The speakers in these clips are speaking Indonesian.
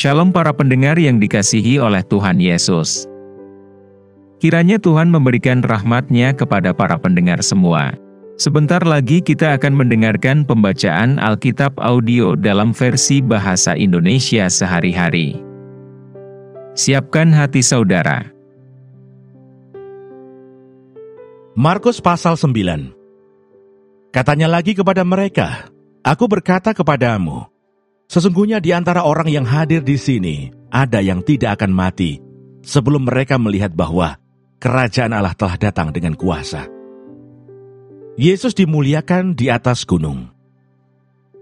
Shalom para pendengar yang dikasihi oleh Tuhan Yesus. Kiranya Tuhan memberikan rahmat-Nya kepada para pendengar semua. Sebentar lagi kita akan mendengarkan pembacaan Alkitab audio dalam versi bahasa Indonesia sehari-hari. Siapkan hati saudara. Markus pasal 9. Katanya lagi kepada mereka, "Aku berkata kepadamu, sesungguhnya di antara orang yang hadir di sini, ada yang tidak akan mati, sebelum mereka melihat bahwa kerajaan Allah telah datang dengan kuasa." Yesus dimuliakan di atas gunung.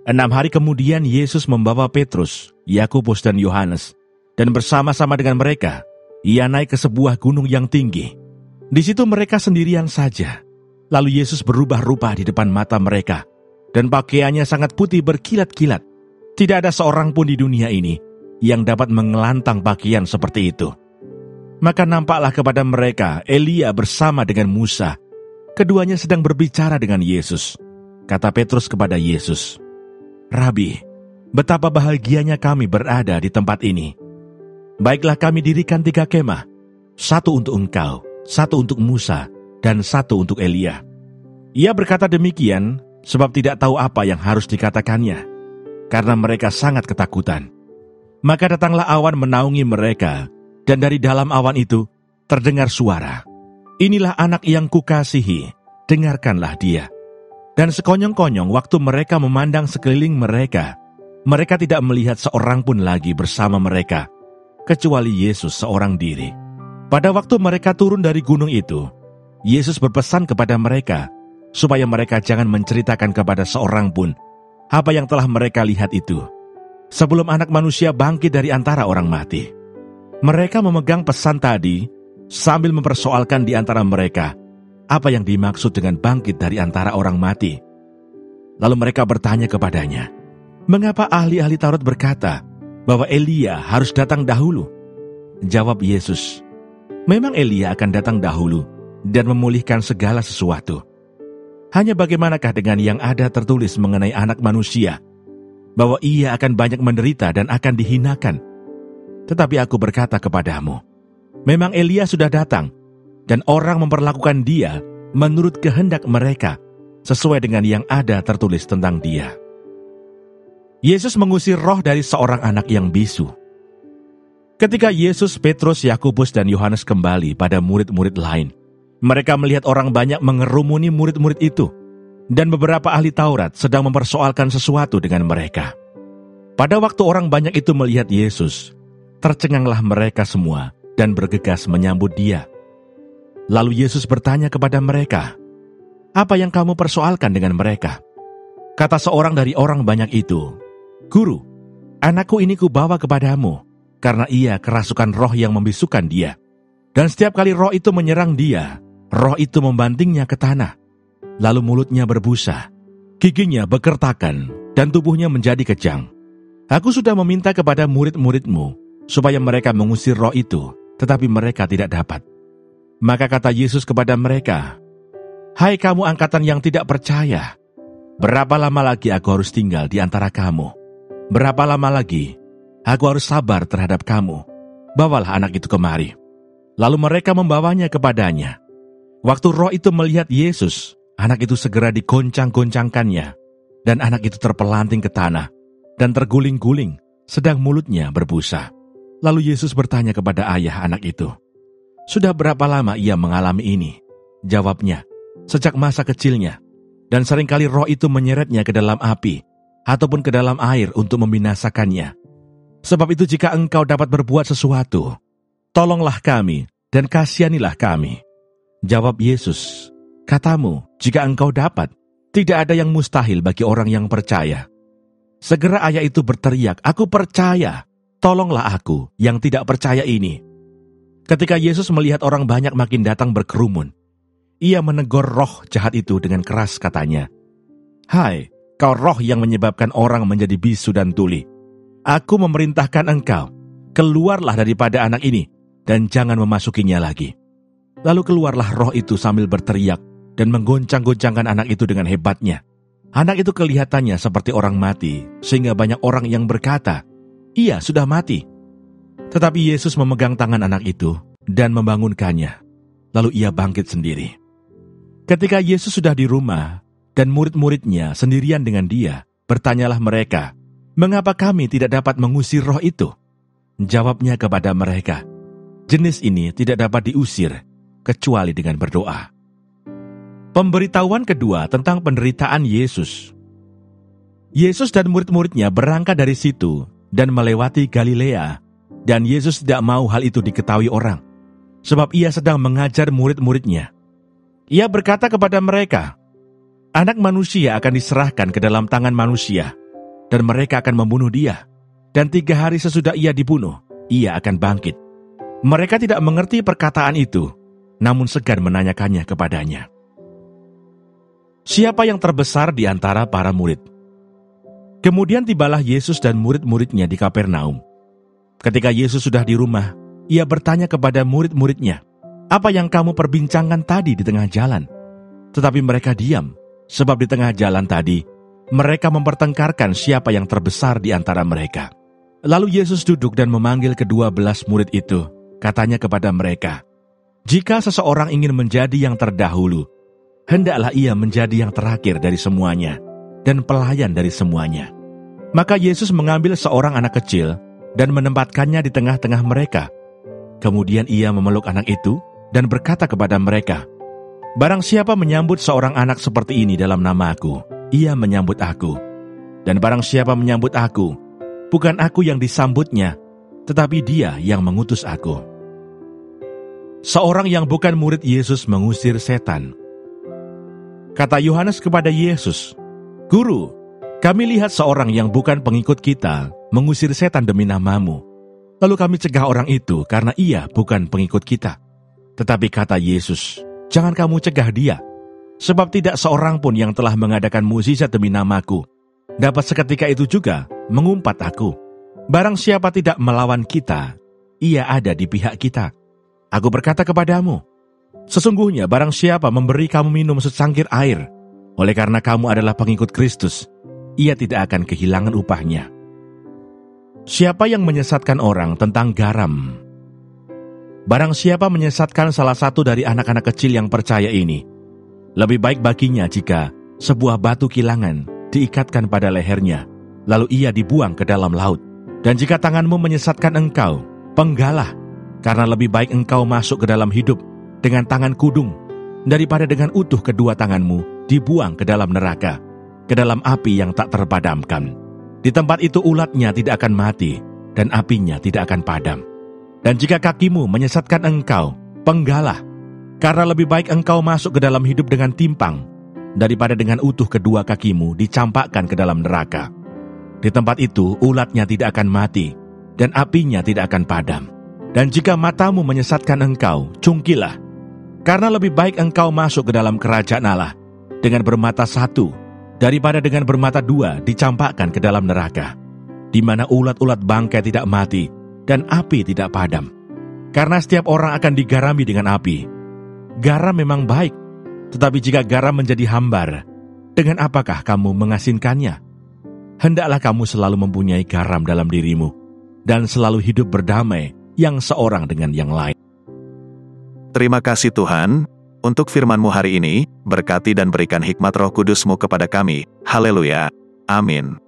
6 hari kemudian Yesus membawa Petrus, Yakobus dan Yohanes, dan bersama-sama dengan mereka, Ia naik ke sebuah gunung yang tinggi. Di situ mereka sendirian saja. Lalu Yesus berubah rupa di depan mata mereka, dan pakaiannya sangat putih berkilat-kilat. Tidak ada seorang pun di dunia ini yang dapat mengelantang pakaian seperti itu. Maka nampaklah kepada mereka Elia bersama dengan Musa. Keduanya sedang berbicara dengan Yesus. Kata Petrus kepada Yesus, "Rabi, betapa bahagianya kami berada di tempat ini. Baiklah kami dirikan 3 kemah, 1 untuk engkau, 1 untuk Musa, dan 1 untuk Elia." Ia berkata demikian sebab tidak tahu apa yang harus dikatakannya, karena mereka sangat ketakutan. Maka datanglah awan menaungi mereka, dan dari dalam awan itu terdengar suara, "Inilah anak yang kukasihi, dengarkanlah dia." Dan sekonyong-konyong waktu mereka memandang sekeliling mereka, mereka tidak melihat seorang pun lagi bersama mereka, kecuali Yesus seorang diri. Pada waktu mereka turun dari gunung itu, Yesus berpesan kepada mereka, supaya mereka jangan menceritakan kepada seorang pun apa yang telah mereka lihat itu, sebelum Anak Manusia bangkit dari antara orang mati. Mereka memegang pesan tadi sambil mempersoalkan di antara mereka apa yang dimaksud dengan bangkit dari antara orang mati. Lalu mereka bertanya kepadanya, "Mengapa ahli-ahli Taurat berkata bahwa Elia harus datang dahulu?" Jawab Yesus, "Memang Elia akan datang dahulu dan memulihkan segala sesuatu. Hanya bagaimanakah dengan yang ada tertulis mengenai Anak Manusia, bahwa ia akan banyak menderita dan akan dihinakan? Tetapi aku berkata kepadamu, memang Elia sudah datang, dan orang memperlakukan dia menurut kehendak mereka, sesuai dengan yang ada tertulis tentang dia." Yesus mengusir roh dari seorang anak yang bisu. Ketika Yesus, Petrus, Yakobus, dan Yohanes kembali pada murid-murid lain, mereka melihat orang banyak mengerumuni murid-murid itu, dan beberapa ahli Taurat sedang mempersoalkan sesuatu dengan mereka. Pada waktu orang banyak itu melihat Yesus, tercenganglah mereka semua dan bergegas menyambut Dia. Lalu Yesus bertanya kepada mereka, "Apa yang kamu persoalkan dengan mereka?" Kata seorang dari orang banyak itu, "Guru, anakku ini kubawa kepadamu, karena ia kerasukan roh yang membisukan dia. Dan setiap kali roh itu menyerang dia, roh itu membantingnya ke tanah. Lalu mulutnya berbusa, giginya bekertakan, dan tubuhnya menjadi kejang. Aku sudah meminta kepada murid-muridmu, supaya mereka mengusir roh itu, tetapi mereka tidak dapat." Maka kata Yesus kepada mereka, "Hai kamu angkatan yang tidak percaya, berapa lama lagi aku harus tinggal di antara kamu? Berapa lama lagi aku harus sabar terhadap kamu? Bawalah anak itu kemari." Lalu mereka membawanya kepadanya. Waktu roh itu melihat Yesus, anak itu segera digoncang-goncangkannya, dan anak itu terpelanting ke tanah, dan terguling-guling, sedang mulutnya berbusa. Lalu Yesus bertanya kepada ayah anak itu, "Sudah berapa lama ia mengalami ini?" Jawabnya, "Sejak masa kecilnya, dan seringkali roh itu menyeretnya ke dalam api, ataupun ke dalam air untuk membinasakannya. Sebab itu jika engkau dapat berbuat sesuatu, tolonglah kami dan kasihanilah kami." Jawab Yesus, "Katamu, jika engkau dapat, tidak ada yang mustahil bagi orang yang percaya." Segera ayah itu berteriak, "Aku percaya, tolonglah aku yang tidak percaya ini." Ketika Yesus melihat orang banyak makin datang berkerumun, Ia menegur roh jahat itu dengan keras katanya, "Hai, kau roh yang menyebabkan orang menjadi bisu dan tuli. Aku memerintahkan engkau, keluarlah daripada anak ini, dan jangan memasukinya lagi." Lalu keluarlah roh itu sambil berteriak dan menggoncang-goncangkan anak itu dengan hebatnya. Anak itu kelihatannya seperti orang mati, sehingga banyak orang yang berkata, ia sudah mati." Tetapi Yesus memegang tangan anak itu dan membangunkannya. Lalu ia bangkit sendiri. Ketika Yesus sudah di rumah dan murid-muridnya sendirian dengan dia, bertanyalah mereka, "Mengapa kami tidak dapat mengusir roh itu?" Jawabnya kepada mereka, "Jenis ini tidak dapat diusir kecuali dengan berdoa." Pemberitahuan kedua tentang penderitaan Yesus. Yesus dan murid-muridnya berangkat dari situ dan melewati Galilea, dan Yesus tidak mau hal itu diketahui orang, sebab ia sedang mengajar murid-muridnya. Ia berkata kepada mereka, "Anak manusia akan diserahkan ke dalam tangan manusia, dan mereka akan membunuh dia, dan 3 hari sesudah ia dibunuh, ia akan bangkit." Mereka tidak mengerti perkataan itu, namun segan menanyakannya kepadanya. Siapa yang terbesar di antara para murid? Kemudian tibalah Yesus dan murid-muridnya di Kapernaum. Ketika Yesus sudah di rumah, ia bertanya kepada murid-muridnya, "Apa yang kamu perbincangkan tadi di tengah jalan?" Tetapi mereka diam, sebab di tengah jalan tadi, mereka mempertengkarkan siapa yang terbesar di antara mereka. Lalu Yesus duduk dan memanggil ke-12 murid itu. Katanya kepada mereka, "Jika seseorang ingin menjadi yang terdahulu, hendaklah ia menjadi yang terakhir dari semuanya, dan pelayan dari semuanya." Maka Yesus mengambil seorang anak kecil dan menempatkannya di tengah-tengah mereka. Kemudian ia memeluk anak itu dan berkata kepada mereka, "Barang siapa menyambut seorang anak seperti ini dalam nama-Aku, ia menyambut Aku. Dan barang siapa menyambut Aku, bukan Aku yang disambutnya, tetapi Dia yang mengutus Aku." Seorang yang bukan murid Yesus mengusir setan. Kata Yohanes kepada Yesus, "Guru, kami lihat seorang yang bukan pengikut kita mengusir setan demi nama-Mu. Lalu kami cegah orang itu karena ia bukan pengikut kita." Tetapi kata Yesus, "Jangan kamu cegah dia, sebab tidak seorang pun yang telah mengadakan mukjizat demi nama-Ku dapat seketika itu juga mengumpat Aku. Barang siapa tidak melawan kita, ia ada di pihak kita. Aku berkata kepadamu, sesungguhnya barang siapa memberi kamu minum secangkir air, oleh karena kamu adalah pengikut Kristus, ia tidak akan kehilangan upahnya." Siapa yang menyesatkan orang tentang garam? Barang siapa menyesatkan salah satu dari anak-anak kecil yang percaya ini, lebih baik baginya jika sebuah batu kilangan diikatkan pada lehernya, lalu ia dibuang ke dalam laut. Dan jika tanganmu menyesatkan engkau, penggalah, karena lebih baik engkau masuk ke dalam hidup dengan tangan kudung, daripada dengan utuh kedua tanganmu dibuang ke dalam neraka, ke dalam api yang tak terpadamkan. Di tempat itu ulatnya tidak akan mati, dan apinya tidak akan padam. Dan jika kakimu menyesatkan engkau, penggalah, karena lebih baik engkau masuk ke dalam hidup dengan timpang, daripada dengan utuh kedua kakimu dicampakkan ke dalam neraka. Di tempat itu ulatnya tidak akan mati, dan apinya tidak akan padam. Dan jika matamu menyesatkan engkau, cungkilah, karena lebih baik engkau masuk ke dalam kerajaan Allah dengan bermata satu, daripada dengan bermata dua dicampakkan ke dalam neraka, di mana ulat-ulat bangkai tidak mati, dan api tidak padam. Karena setiap orang akan digarami dengan api. Garam memang baik, tetapi jika garam menjadi hambar, dengan apakah kamu mengasinkannya? Hendaklah kamu selalu mempunyai garam dalam dirimu, dan selalu hidup berdamai yang seorang dengan yang lain. Terima kasih Tuhan, untuk firman-Mu hari ini, berkati dan berikan hikmat Roh Kudus-Mu kepada kami. Haleluya. Amin.